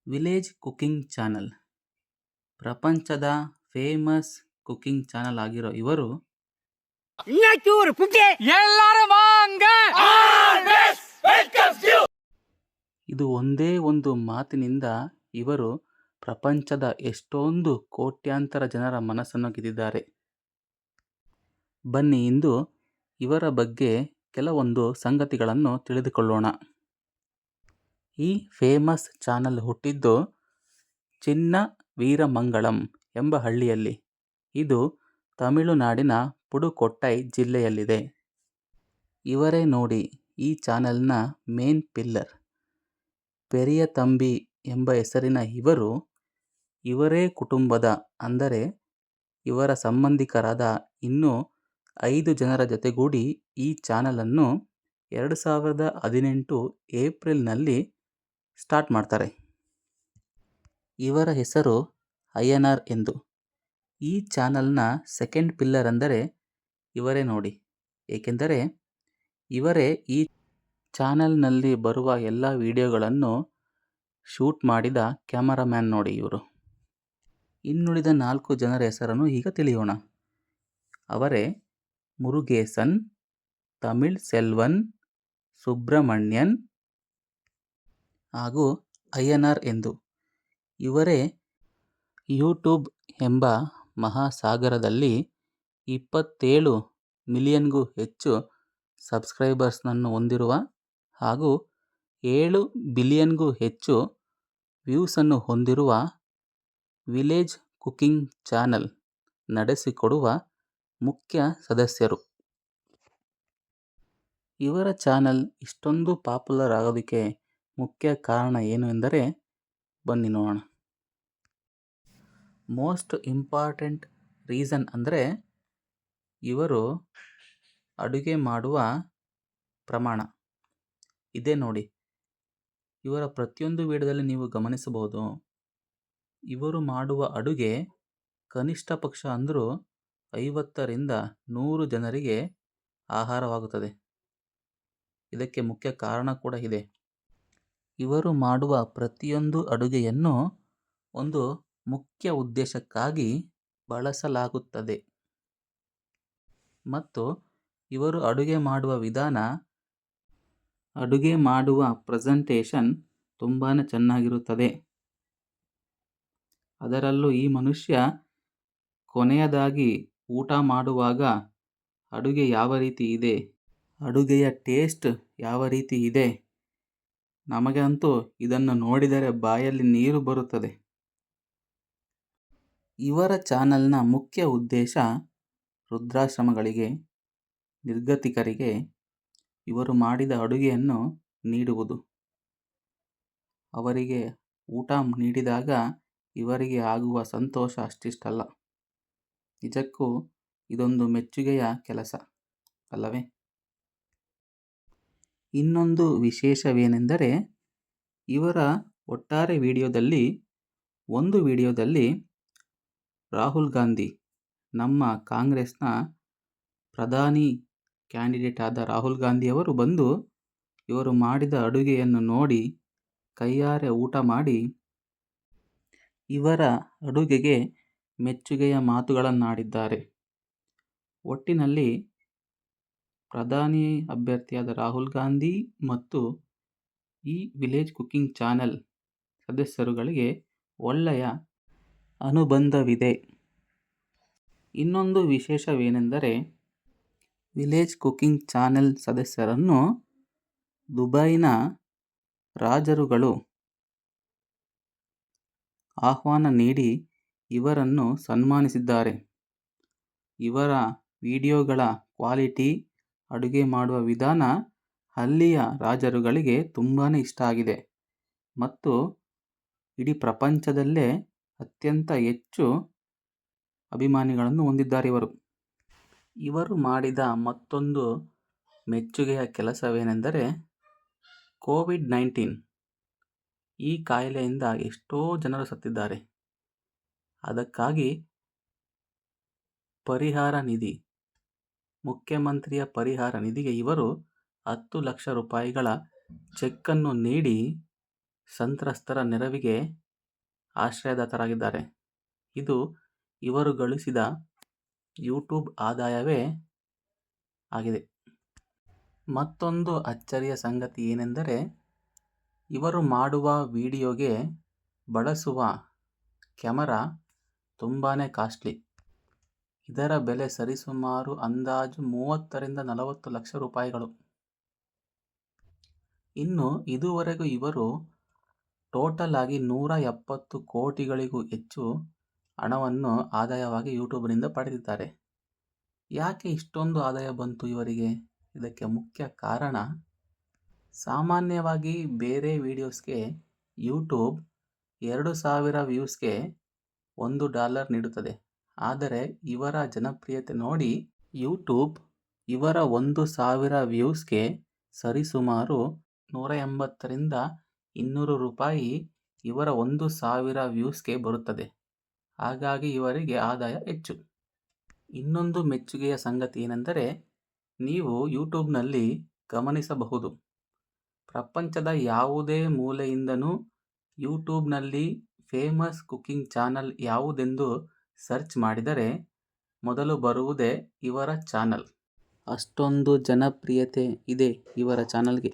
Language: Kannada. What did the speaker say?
ವಿಲೇಜ್ ಕುಕಿಂಗ್ ಚಾನಲ್ ಪ್ರಪಂಚದ ಫೇಮಸ್ ಕುಕಿಂಗ್ ಚಾನಲ್ ಆಗಿರೋ ಇವರು ಇದು ಒಂದೇ ಒಂದು ಮಾತಿನಿಂದ ಇವರು ಪ್ರಪಂಚದ ಎಷ್ಟೊಂದು ಕೋಟ್ಯಾಂತರ ಜನರ ಮನಸ್ಸನ್ನು ಗೆದ್ದಿದ್ದಾರೆ. ಬನ್ನಿ ಇಂದು ಇವರ ಬಗ್ಗೆ ಕೆಲವೊಂದು ಸಂಗತಿಗಳನ್ನು ತಿಳಿದುಕೊಳ್ಳೋಣ. ಈ ಫೇಮಸ್ ಚಾನಲ್ ಹುಟ್ಟಿದ್ದು ಚಿನ್ನವೀರಮಂಗಳಂ ಎಂಬ ಹಳ್ಳಿಯಲ್ಲಿ. ಇದು ತಮಿಳುನಾಡಿನ ಪುಡುಕೊಟ್ಟೈ ಜಿಲ್ಲೆಯಲ್ಲಿದೆ. ಇವರೇ ನೋಡಿ ಈ ಚಾನಲ್ನ ಮೇನ್ ಪಿಲ್ಲರ್. ಪೆರಿಯ ತಂಬಿ ಎಂಬ ಹೆಸರಿನ ಇವರೇ ಕುಟುಂಬದ ಅಂದರೆ ಇವರ ಸಂಬಂಧಿಕರಾದ ಇನ್ನೂ 5 ಜನರ ಜೊತೆಗೂಡಿ ಈ ಚಾನಲನ್ನು 2018 ಏಪ್ರಿಲ್ನಲ್ಲಿ ಸ್ಟಾರ್ಟ್ ಮಾಡ್ತಾರೆ. ಇವರ ಹೆಸರು ಅಯ್ಯನಾರ್ ಎಂದು. ಈ ಚಾನಲ್ನ ಸೆಕೆಂಡ್ ಪಿಲ್ಲರ್ ಅಂದರೆ ಇವರೇ ನೋಡಿ, ಏಕೆಂದರೆ ಇವರೇ ಈ ಚಾನಲ್ನಲ್ಲಿ ಬರುವ ಎಲ್ಲ ವಿಡಿಯೋಗಳನ್ನು ಶೂಟ್ ಮಾಡಿದ ಕ್ಯಾಮರಾಮ್ಯಾನ್ ನೋಡಿ ಇವರು. ಇನ್ನುಳಿದ 4 ಜನರ ಹೆಸರನ್ನು ಈಗ ತಿಳಿಯೋಣ. ಅವರೇ ಮುರುಗೇಸನ್, ತಮಿಳ್ ಸೆಲ್ವನ್, ಸುಬ್ರಮಣ್ಯನ್ ಹಾಗೂ ಅಯ್ಯನಾರ್ ಎಂದು. ಇವರೇ ಯೂಟ್ಯೂಬ್ ಎಂಬ ಮಹಾಸಾಗರದಲ್ಲಿ 27 ಮಿಲಿಯನ್ಗೂ ಹೆಚ್ಚು ಸಬ್ಸ್ಕ್ರೈಬರ್ಸ್ನನ್ನು ಹೊಂದಿರುವ ಹಾಗೂ 7 ಬಿಲಿಯನ್ಗೂ ಹೆಚ್ಚು ವ್ಯೂಸನ್ನು ಹೊಂದಿರುವ ವಿಲೇಜ್ ಕುಕಿಂಗ್ ಚಾನಲ್ ನಡೆಸಿಕೊಡುವ ಮುಖ್ಯ ಸದಸ್ಯರು. ಇವರ ಚಾನಲ್ ಇಷ್ಟೊಂದು ಪಾಪ್ಯುಲರ್ ಆಗೋದಕ್ಕೆ ಮುಖ್ಯ ಕಾರಣ ಏನು ಎಂದರೆ ಬನ್ನಿ ನೋಡೋಣ. ಮೋಸ್ಟ್ ಇಂಪಾರ್ಟೆಂಟ್ ರೀಸನ್ ಅಂದರೆ ಇವರು ಅಡುಗೆ ಮಾಡುವ ಪ್ರಮಾಣ. ಇದೇ ನೋಡಿ, ಇವರ ಪ್ರತಿಯೊಂದು ವಿಡಿಯೋದಲ್ಲಿ ನೀವು ಗಮನಿಸಬಹುದು. ಇವರು ಮಾಡುವ ಅಡುಗೆ ಕನಿಷ್ಠ ಪಕ್ಷ ಅಂದರೂ 50ರಿಂದ 100 ಜನರಿಗೆ ಆಹಾರವಾಗುತ್ತದೆ. ಇದಕ್ಕೆ ಮುಖ್ಯ ಕಾರಣ ಕೂಡ ಇದೆ. ಇವರು ಮಾಡುವ ಪ್ರತಿಯೊಂದು ಅಡುಗೆಯನ್ನು ಒಂದು ಮುಖ್ಯ ಉದ್ದೇಶಕ್ಕಾಗಿ ಬಳಸಲಾಗುತ್ತದೆ ಮತ್ತು ಇವರು ಅಡುಗೆ ಮಾಡುವ ವಿಧಾನ, ಅಡುಗೆ ಮಾಡುವ ಪ್ರೆಸೆಂಟೇಷನ್ ತುಂಬಾ ಚೆನ್ನಾಗಿರುತ್ತದೆ. ಅದರಲ್ಲೂ ಈ ಮನುಷ್ಯ ಕೊನೆಯದಾಗಿ ಊಟ ಮಾಡುವಾಗ ಅಡುಗೆ ಯಾವ ರೀತಿ ಇದೆ, ಅಡುಗೆಯ ಟೇಸ್ಟ್ ಯಾವ ರೀತಿ ಇದೆ, ನಮಗಂತೂ ಇದನ್ನು ನೋಡಿದರೆ ಬಾಯಲ್ಲಿ ನೀರು ಬರುತ್ತದೆ. ಇವರ ಚಾನಲ್ನ ಮುಖ್ಯ ಉದ್ದೇಶ ವೃದ್ಧಾಶ್ರಮಗಳಿಗೆ, ನಿರ್ಗತಿಕರಿಗೆ ಇವರು ಮಾಡಿದ ಅಡುಗೆಯನ್ನು ನೀಡುವುದು. ಅವರಿಗೆ ಊಟ ನೀಡಿದಾಗ ಇವರಿಗೆ ಆಗುವ ಸಂತೋಷ ಅಷ್ಟಿಷ್ಟಲ್ಲ. ನಿಜಕ್ಕೂ ಇದೊಂದು ಮೆಚ್ಚುಗೆಯ ಕೆಲಸ ಅಲ್ಲವೇ? ಇನ್ನೊಂದು ವಿಶೇಷವೇನೆಂದರೆ ಇವರ ಒಟ್ಟಾರೆ ವಿಡಿಯೋದಲ್ಲಿ ಒಂದು ವಿಡಿಯೋದಲ್ಲಿ ರಾಹುಲ್ ಗಾಂಧಿ, ನಮ್ಮ ಕಾಂಗ್ರೆಸ್ನ ಪ್ರಧಾನಿ ಕ್ಯಾಂಡಿಡೇಟ್ ಆದ ರಾಹುಲ್ ಗಾಂಧಿಯವರು ಬಂದು ಇವರು ಮಾಡಿದ ಅಡುಗೆಯನ್ನು ನೋಡಿ ಕೈಯಾರೆ ಊಟ ಮಾಡಿ ಇವರ ಅಡುಗೆಗೆ ಮೆಚ್ಚುಗೆಯ ಮಾತುಗಳನ್ನಾಡಿದ್ದಾರೆ. ಒಟ್ಟಿನಲ್ಲಿ ಪ್ರಧಾನಿ ಅಭ್ಯರ್ಥಿಯಾದ ರಾಹುಲ್ ಗಾಂಧಿ ಮತ್ತು ಈ ವಿಲೇಜ್ ಕುಕಿಂಗ್ ಚಾನಲ್ ಸದಸ್ಯರುಗಳಿಗೆ ಒಳ್ಳೆಯ ಅನುಬಂಧವಿದೆ. ಇನ್ನೊಂದು ವಿಶೇಷವೇನೆಂದರೆ ವಿಲೇಜ್ ಕುಕಿಂಗ್ ಚಾನೆಲ್ ಸದಸ್ಯರನ್ನು ದುಬೈನ ರಾಜರುಗಳು ಆಹ್ವಾನ ನೀಡಿ ಇವರನ್ನು ಸನ್ಮಾನಿಸಿದ್ದಾರೆ. ಇವರ ವಿಡಿಯೋಗಳ ಕ್ವಾಲಿಟಿ, ಅಡುಗೆ ಮಾಡುವ ವಿಧಾನ ಅಲ್ಲಿಯ ರಾಜರುಗಳಿಗೆ ತುಂಬಾ ಇಷ್ಟ ಆಗಿದೆ ಮತ್ತು ಇಡೀ ಪ್ರಪಂಚದಲ್ಲೇ ಅತ್ಯಂತ ಹೆಚ್ಚು ಅಭಿಮಾನಿಗಳನ್ನು ಹೊಂದಿದ್ದಾರೆ ಇವರು. ಇವರು ಮಾಡಿದ ಮತ್ತೊಂದು ಮೆಚ್ಚುಗೆಯ ಕೆಲಸವೇನೆಂದರೆ ಕೋವಿಡ್-19 ಈ ಕಾಯಿಲೆಯಿಂದ ಎಷ್ಟೋ ಜನರು ಸತ್ತಿದ್ದಾರೆ. ಅದಕ್ಕಾಗಿ ಪರಿಹಾರ ನಿಧಿ, ಮುಖ್ಯಮಂತ್ರಿಯ ಪರಿಹಾರ ನಿಧಿಗೆ ಇವರು 10 ಲಕ್ಷ ರೂಪಾಯಿಗಳ ಚೆಕ್ಕನ್ನು ನೀಡಿ ಸಂತ್ರಸ್ತರ ನೆರವಿಗೆ ಆಶ್ರಯದಾತರಾಗಿದ್ದಾರೆ. ಇದು ಇವರು ಗಳಿಸಿದ ಯೂಟ್ಯೂಬ್ ಆದಾಯವೇ ಆಗಿದೆ. ಮತ್ತೊಂದು ಅಚ್ಚರಿಯ ಸಂಗತಿ ಏನೆಂದರೆ, ಇವರು ಮಾಡುವ ವಿಡಿಯೋಗೆ ಬಳಸುವ ಕ್ಯಾಮರಾ ತುಂಬಾ ಕಾಸ್ಟ್ಲಿ. ಇದರ ಬೆಲೆ ಸರಿಸುಮಾರು ಅಂದಾಜು 30 ರಿಂದ 40 ಲಕ್ಷ ರೂಪಾಯಿಗಳು. ಇನ್ನು ಇದುವರೆಗೂ ಇವರು ಟೋಟಲ್ ಆಗಿ 170 ಕೋಟಿಗಳಿಗೂ ಹೆಚ್ಚು ಹಣವನ್ನು ಆದಾಯವಾಗಿ ಯೂಟ್ಯೂಬ್ನಿಂದ ಪಡೆದಿದ್ದಾರೆ. ಯಾಕೆ ಇಷ್ಟೊಂದು ಆದಾಯ ಬಂತು ಇವರಿಗೆ? ಇದಕ್ಕೆ ಮುಖ್ಯ ಕಾರಣ, ಸಾಮಾನ್ಯವಾಗಿ ಬೇರೆ ವಿಡಿಯೋಸ್ಗೆ ಯೂಟ್ಯೂಬ್ 2000 ವ್ಯೂಸ್ಗೆ $1 ನೀಡುತ್ತದೆ. ಆದರೆ ಇವರ ಜನಪ್ರಿಯತೆ ನೋಡಿ ಯೂಟ್ಯೂಬ್ ಇವರ 1000 ವ್ಯೂಸ್ಗೆ ಸರಿಸುಮಾರು 180 ರಿಂದ 200 ರೂಪಾಯಿ ಇವರ 1000 ವ್ಯೂಸ್ಗೆ ಬರುತ್ತದೆ. ಹಾಗಾಗಿ ಇವರಿಗೆ ಆದಾಯ ಹೆಚ್ಚು. ಇನ್ನೊಂದು ಮೆಚ್ಚುಗೆಯ ಸಂಗತಿ ಏನೆಂದರೆ, ನೀವು ಯೂಟ್ಯೂಬ್ನಲ್ಲಿ ಗಮನಿಸಬಹುದು, ಪ್ರಪಂಚದ ಯಾವುದೇ ಮೂಲೆಯಿಂದನೂ ಯೂಟ್ಯೂಬ್ನಲ್ಲಿ ಫೇಮಸ್ ಕುಕಿಂಗ್ ಚಾನಲ್ ಯಾವುದೆಂದು ಸರ್ಚ್ ಮಾಡಿದರೆ ಮೊದಲು ಬರುವುದೇ ಇವರ ಚಾನಲ್. ಅಷ್ಟೊಂದು ಜನಪ್ರಿಯತೆ ಇದೆ ಇವರ ಚಾನಲ್ಗೆ.